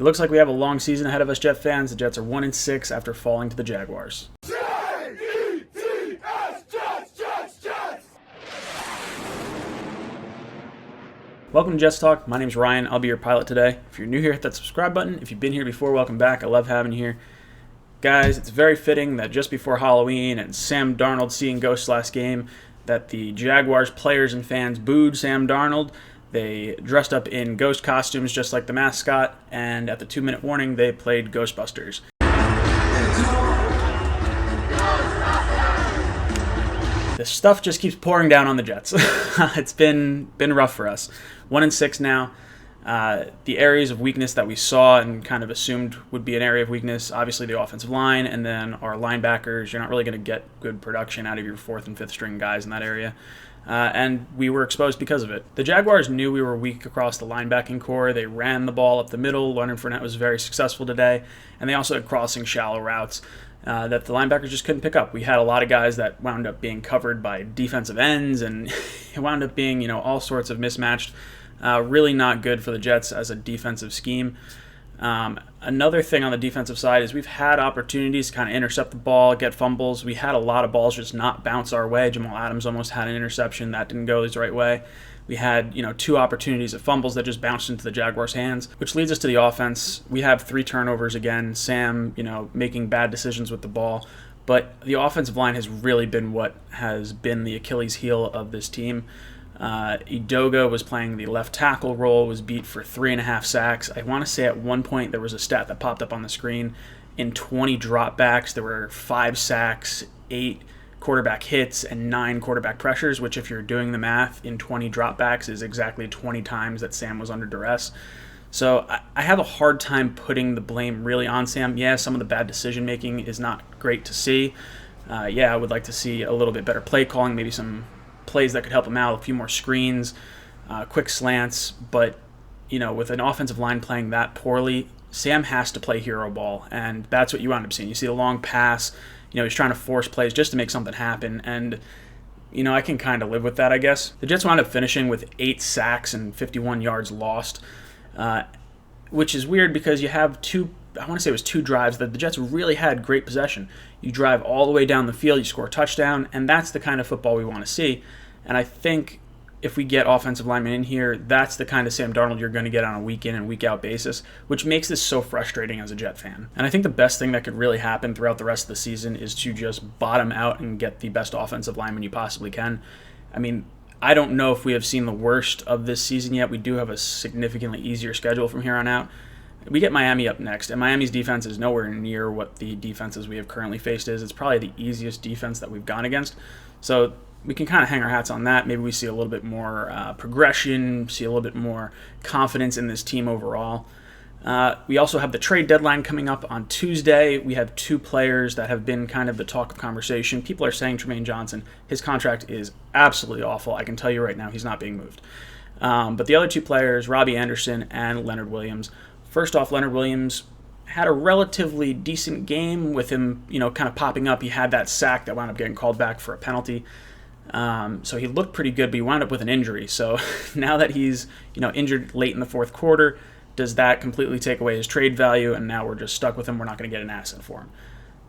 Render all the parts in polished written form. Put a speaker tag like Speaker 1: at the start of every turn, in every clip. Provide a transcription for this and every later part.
Speaker 1: It looks like we have a long season ahead of us, Jet fans. The Jets are 1-6 after falling to the Jaguars. Welcome to Jets Talk. My name's Ryan. I'll be your pilot today. If you're new here, hit that subscribe button. If you've been here before, welcome back. I love having you here. Guys, it's very fitting that just before Halloween and Sam Darnold seeing ghosts last game, that the Jaguars players and fans booed Sam Darnold. They dressed up in ghost costumes just like the mascot, and at the 2-minute warning, they played Ghostbusters. The stuff just keeps pouring down on the Jets. It's been rough for us. 1-6 now. The areas of weakness that we saw and kind of assumed would be an area of weakness, obviously the offensive line and then our linebackers. You're not really going to get good production out of your 4th and 5th string guys in that area. And we were exposed because of it. The Jaguars knew we were weak across the linebacking core. They ran the ball up the middle. Leonard Fournette was very successful today. And they also had crossing shallow routes that the linebackers just couldn't pick up. We had a lot of guys that wound up being covered by defensive ends, and it wound up being, all sorts of mismatched. Really not good for the Jets as a defensive scheme. Another thing on the defensive side is we've had opportunities to kind of intercept the ball, get fumbles. We had a lot of balls just not bounce our way. Jamal Adams almost had an interception. That didn't go his right way. We had, 2 opportunities of fumbles that just bounced into the Jaguars' hands, which leads us to the offense. We have 3 turnovers again. Sam, making bad decisions with the ball. But the offensive line has really been what has been the Achilles heel of this team. Edoga was playing the left tackle role, was beat for 3.5 sacks. I want to say at one point there was a stat that popped up on the screen. In 20 dropbacks, there were 5 sacks, 8 quarterback hits, and 9 quarterback pressures, which if you're doing the math, in 20 dropbacks is exactly 20 times that Sam was under duress. So I have a hard time putting the blame really on Sam. Yeah, some of the bad decision-making is not great to see. I would like to see a little bit better play calling, maybe some plays that could help him out, a few more screens, quick slants. But, with an offensive line playing that poorly, Sam has to play hero ball, and that's what you end up seeing. You see a long pass, he's trying to force plays just to make something happen, and, I can kind of live with that, I guess. The Jets wound up finishing with 8 sacks and 51 yards lost, which is weird because you have 2 drives that the Jets really had great possession. You drive all the way down the field, you score a touchdown, and that's the kind of football we want to see. And I think if we get offensive linemen in here, that's the kind of Sam Darnold you're going to get on a week-in and week-out basis, which makes this so frustrating as a Jet fan. And I think the best thing that could really happen throughout the rest of the season is to just bottom out and get the best offensive lineman you possibly can. I mean, I don't know if we have seen the worst of this season yet. We do have a significantly easier schedule from here on out. We get Miami up next, and Miami's defense is nowhere near what the defenses we have currently faced is. It's probably the easiest defense that we've gone against. So we can kind of hang our hats on that. Maybe we see a little bit more progression, see a little bit more confidence in this team overall. We also have the trade deadline coming up on Tuesday. We have 2 players that have been kind of the talk of conversation. People are saying Tremaine Johnson, his contract is absolutely awful. I can tell you right now he's not being moved. But the other 2 players, Robbie Anderson and Leonard Williams. First off, Leonard Williams had a relatively decent game with him, kind of popping up. He had that sack that wound up getting called back for a penalty. So he looked pretty good, but he wound up with an injury. So now that he's, injured late in the 4th quarter, does that completely take away his trade value? And now we're just stuck with him. We're not going to get an asset for him.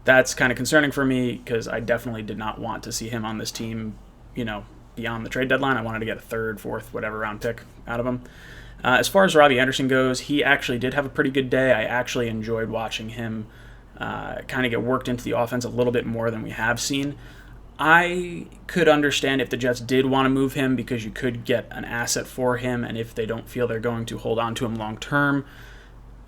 Speaker 1: That's kind of concerning for me because I definitely did not want to see him on this team, beyond the trade deadline. I wanted to get a 3rd, 4th, whatever round pick out of him. As far as Robbie Anderson goes, he actually did have a pretty good day. I actually enjoyed watching him kind of get worked into the offense a little bit more than we have seen. I could understand if the Jets did want to move him because you could get an asset for him, and if they don't feel they're going to hold on to him long term,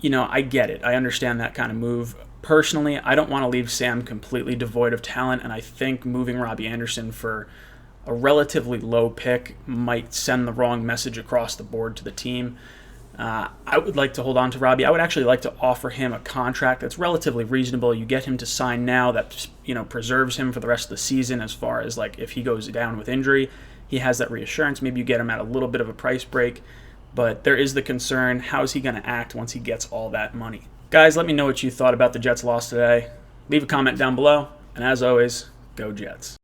Speaker 1: I get it. I understand that kind of move. Personally, I don't want to leave Sam completely devoid of talent, and I think moving Robbie Anderson for a relatively low pick might send the wrong message across the board to the team. I would like to hold on to Robbie. I would actually like to offer him a contract that's relatively reasonable. You get him to sign now that, preserves him for the rest of the season as far as, if he goes down with injury, he has that reassurance. Maybe you get him at a little bit of a price break. But there is the concern, how is he going to act once he gets all that money? Guys, let me know what you thought about the Jets' loss today. Leave a comment down below. And as always, go Jets.